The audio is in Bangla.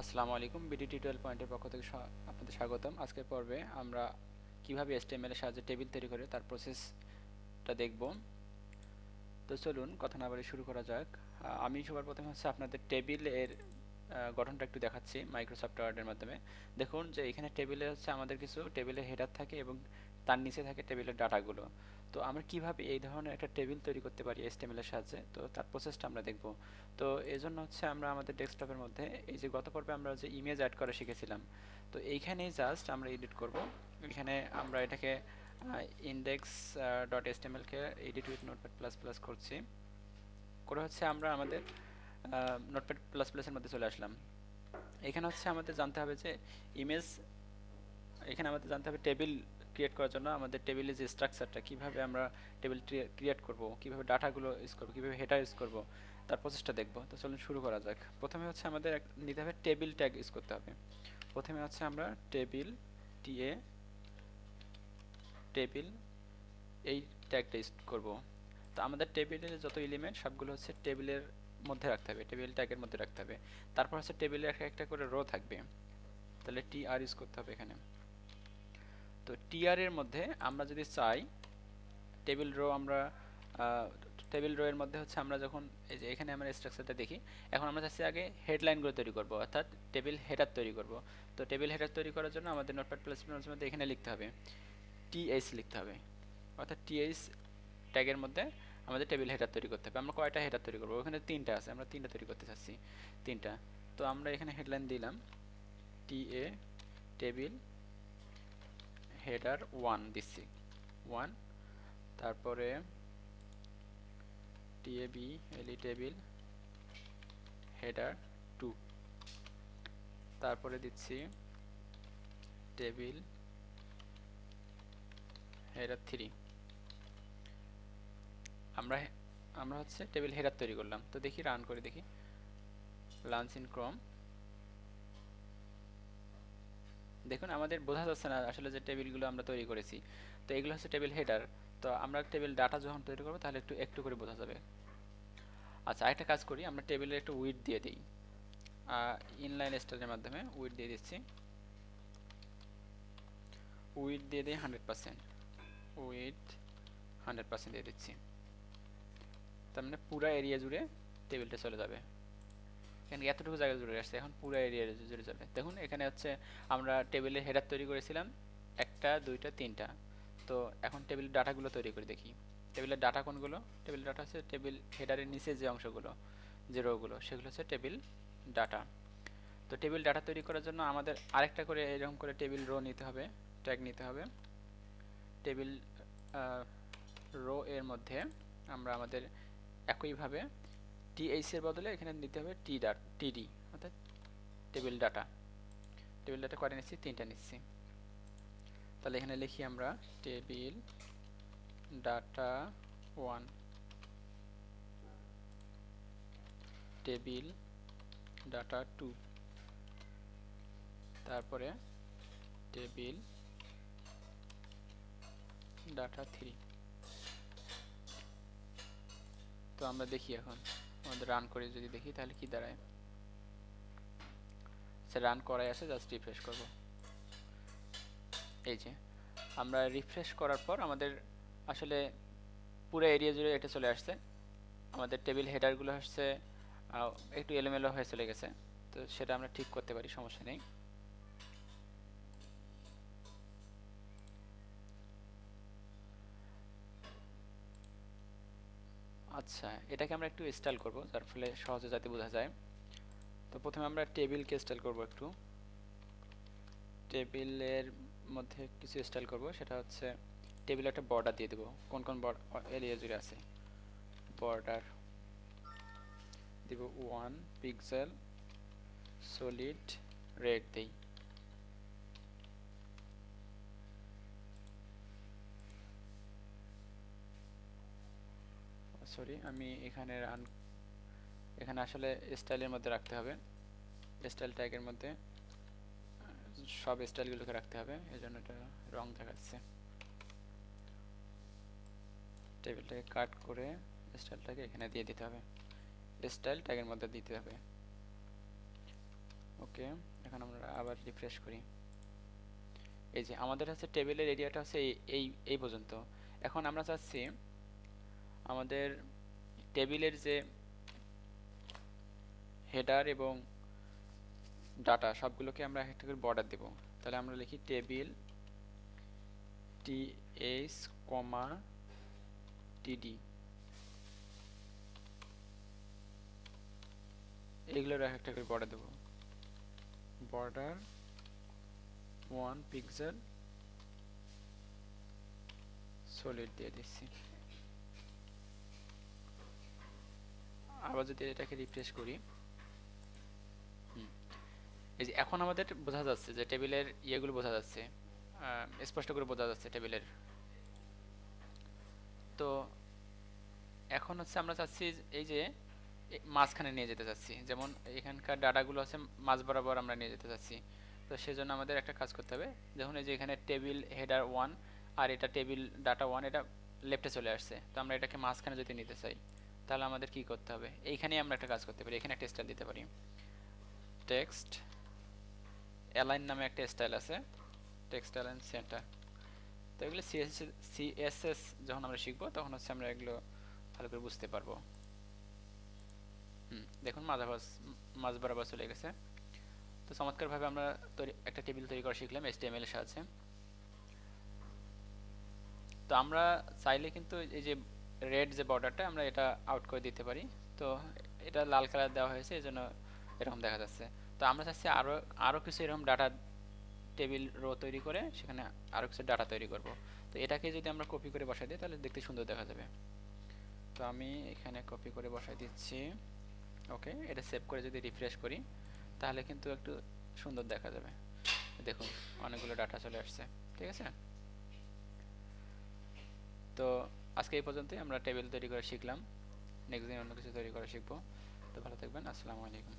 আসসালামু আলাইকুম, বিডি টিউটোরিয়াল পয়েন্টের পক্ষ থেকে আপনাদের স্বাগতম। আজকের পর্বে আমরা কিভাবে এসটিএমএল এর সাহায্যে টেবিল তৈরি করে তার প্রসেসটা দেখব। তো চলুন কথা না বাড়িয়ে শুরু করা যাক। আমি সবার প্রথমে আপনাদের টেবিলের গঠনটা একটু দেখাচ্ছি মাইক্রোসফট ওয়ার্ডের মাধ্যমে। দেখুন যে এখানে টেবিলে আমাদের কিছু টেবিলের হেডার থাকে এবং তার নিচে থাকে টেবিলের ডাটাগুলো। তো আমরা কিভাবে এই ধরনের একটা টেবিল তৈরি করতে পারি এসটিএমএল এর সাহায্যে, তো তার প্রসেসটা আমরা দেখব। তো এজন্য আমরা আমাদের ডেস্কটপের মধ্যে এই যে গত পর্বে আমরা যে ইমেজ অ্যাড করা শিখেছিলাম, তো এইখানেই জাস্ট আমরা এডিট করব। এখানে আমরা এটাকে index dot HTML K edit with notepad plus plus করছি, করে আমরা আমাদের নোটপ্যাড প্লাস প্লাসের মধ্যে চলে আসলাম। এখানে আমাদের জানতে হবে যে ইমেজ, এখানে আমাদের জানতে হবে টেবিল ক্রিয়েট করার জন্য আমাদের টেবিলের যে স্ট্রাকচারটা, কিভাবে আমরা টেবিল ক্রিয়েট করব, কিভাবে ডাটাগুলো ইউজ করব, কিভাবে হেডার ইউজ করব, তার প্রসেসটা দেখব। তো চলুন শুরু করা যাক। প্রথমে আমাদের নিতে হবে টেবিল ট্যাগ ইউজ করতে হবে। প্রথমে আমরা টেবিল টিএ টেবিল এই ট্যাগটা ইউজ করব। তো আমাদের টেবিলের যত এলিমেন্ট সবগুলো টেবিলের মধ্যে রাখতে হবে, টেবিল ট্যাগের মধ্যে রাখতে হবে। তারপর টেবিলে একটা একটা করে রো থাকবে, তাহলে টি আর ইউজ করতে হবে এখানে। তো টিআর এর মধ্যে আমরা যদি চাই টেবিল রো, আমরা টেবিল রো এর মধ্যে আমরা যখন এই যে এখানে আমরা স্ট্রাকচারটা দেখি, এখন আমরা চাচ্ছি আগে হেডলাইনগুলো তৈরি করব, অর্থাৎ টেবিল হেডার তৈরি করব। তো টেবিল হেডার তৈরি করার জন্য আমাদের নোটপ্যাড প্লাস প্লাসের মধ্যে এখানে লিখতে হবে টিএইচ লিখতে হবে, অর্থাৎ টিএইচ ট্যাগের মধ্যে আমাদের টেবিল হেডার তৈরি করতে হবে। আমরা কয়টা হেডার তৈরি করব? ওখানে তিনটা আছে, আমরা তিনটা তৈরি করতে চাচ্ছি, তিনটা। তো আমরা এখানে হেডলাইন দিলাম টিএ টেবিল হেডার 1 দিচ্ছি, 1। তারপরে টিএবি এলি টেবিল হেডার 2, তারপরে দিচ্ছি টেবিল হেডার 3। আমরা আমরা টেবিল হেডার তৈরি করলাম। তো দেখি, রান করে দেখি, লাঞ্চ ইন ক্রোম। দেখুন আমাদের বোঝা যাচ্ছে না আসলে যে টেবিলগুলো আমরা তৈরি করেছি। তো এগুলো টেবিল হেডার। তো আমরা টেবিল ডাটা যখন তৈরি করবো তাহলে একটু একটু করে বোঝা যাবে। আচ্ছা, আরেকটা কাজ করি, আমরা টেবিলের একটু উইডথ দিয়ে দিই, ইনলাইন স্টাইলের মাধ্যমে উইডথ দিয়ে দিচ্ছি। উইডথ দিয়ে দিই 100%, উইডথ 100% দিয়ে দিচ্ছি। তার মানে পুরো এরিয়া জুড়ে টেবিলটা চলে যাবে। এখানে এতটুকু জায়গা জুড়ে আসছে, এখন পুরো এরিয়া জুড়ে যাবে। দেখুন এখানে আমরা টেবিলে হেডার তৈরি করেছিলাম একটা, দুইটা, তিনটা। তো এখন টেবিলের ডাটাগুলো তৈরি করে দেখি। টেবিলের ডাটা কোনগুলো? টেবিল ডাটা টেবিল হেডারের নিচে যে অংশগুলো, যে রোগুলো, সেগুলো টেবিল ডাটা। তো টেবিল ডাটা তৈরি করার জন্য আমাদের আরেকটা করে এরকম করে টেবিল রো নিতে হবে, ট্যাগ নিতে হবে। টেবিল রো এর মধ্যে আমরা আমাদের একইভাবে টিএইচ এর বদলে এখানে নিতে হবে টিডি, অর্থাৎ টেবিল ডাটা। টেবিল ডাটা কয়টা নিচ্ছি? তিনটা নিচ্ছি। তাহলে এখানে লিখি আমরা টেবিল ডাটা 1, টেবিল ডাটা 2, তারপরে টেবিল ডাটা 3। তো আমরা দেখি এখন আমাদের রান করে যদি দেখি তাহলে কি দাঁড়ায়। রান করাই আছে, জাস্ট রিফ্রেশ করব। এই যে আমরা রিফ্রেশ করার পর আমাদের আসলে পুরো এরিয়া জুড়ে এটা চলে আসছে। আমাদের টেবিল হেডারগুলো একটু এলোমেলো হয়ে চলে গেছে। তো সেটা আমরা ঠিক করতে পারি, সমস্যা নেই। আচ্ছা, এটাকে আমরা একটু স্টাইল করব যার ফলে সহজে যাতে বোঝা যায়। তো প্রথমে আমরা টেবিলকে স্টাইল করব, একটু টেবিলের মধ্যে কিছু স্টাইল করব। সেটা টেবিলে একটা বর্ডার দিয়ে দেবো, কোন কোন এরিয়া জুড়ে আছে। বর্ডার দিব 1 পিক্সেল, সলিড রেড দেই। সরি, আমি এখানে আসলে স্টাইলের মধ্যে রাখতে হবে, স্টাইল ট্যাগের মধ্যে সব স্টাইলগুলোকে রাখতে হবে, এজন্য এটা রং দেখাচ্ছে। টেবিলটাকে কাট করে স্টাইলটাকে এখানে দিয়ে দিতে হবে, স্টাইল ট্যাগের মধ্যে দিতে হবে ওকে, এখন আমরা আবার রিফ্রেশ করি। এই যে আমাদের হচ্ছে টেবিলের এরিয়াটা হচ্ছে এই এই পর্যন্ত। এখন আমরা চাচ্ছি আমাদের টেবিলের যে হেডার এবং ডাটা সবগুলোকে আমরা একটা করে বর্ডার দেব। তাহলে আমরা লিখি টেবিল টিএইচ কমা টিডি, এগুলোর একটা করে বর্ডার দেব। বর্ডার 1 পিক্সেল সলিড দিয়ে দিচ্ছি। আবার যদি এটাকে রিফ্রেশ করি, এই যে এখন আমাদের বোঝা যাচ্ছে যে টেবিলের ইয়েগুলো বোঝা যাচ্ছে, স্পষ্ট করে বোঝা যাচ্ছে টেবিলের। তো এখন হচ্ছে আমরা চাচ্ছি এই যে মাঝখানে নিয়ে যেতে চাচ্ছি, যেমন এখানকার ডাটাগুলো হচ্ছে মাঝ বরাবর আমরা নিয়ে যেতে চাচ্ছি। তো সেজন্য আমাদের একটা কাজ করতে হবে। দেখুন এই যে এখানে টেবিল হেডার 1 আর এটা টেবিল ডাটা 1, এটা লেফটে চলে আসছে। তো আমরা এটাকে মাঝখানে যদি নিতে চাই তাহলে আমাদের কি করতে হবে, এইখানেই আমরা একটা কাজ করতে পারি, এখানে একটা স্টাইল দিতে পারি। টেক্সট অ্যালাইন নামে একটা স্টাইল আছে, টেক্সট অ্যালাইন সেন্টার। তো এগুলো সিএসএস যখন আমরা শিখবো তখন হচ্ছে আমরা এগুলো ভালো করে বুঝতে পারবো। দেখুন মাঝ বরাবর চলে গেছে। তো চমৎকারভাবে আমরা একটা টেবিল তৈরি করা শিখলাম HTML এর সাহায্যে। তো আমরা চাইলে কিন্তু এই যে রেড যে বর্ডারটা আমরা এটা আউট করে দিতে পারি। তো এটা লাল কালার দেওয়া হয়েছে, এই জন্য এরকম দেখা যাচ্ছে। তো আমরা চাচ্ছি আরও আরও কিছু এরকম ডাটা টেবিল রো তৈরি করে সেখানে আরও কিছু ডাটা তৈরি করব। তো এটাকে যদি আমরা কপি করে বসাই দিই তাহলে দেখতে সুন্দর দেখা যাবে। তো আমি এখানে কপি করে বসাই দিচ্ছি। ওকে, এটা সেভ করে যদি রিফ্রেশ করি তাহলে কিন্তু একটু সুন্দর দেখা যাবে। দেখুন অনেকগুলো ডাটা চলে আসছে। ঠিক আছে, তো আজকে এই পর্যন্তই আমরা টেবিল তৈরি করে শিখলাম। নেক্সট দিন অন্য কিছু তৈরি করা শিখবো। তো ভালো থাকবেন, আসসালামু আলাইকুম।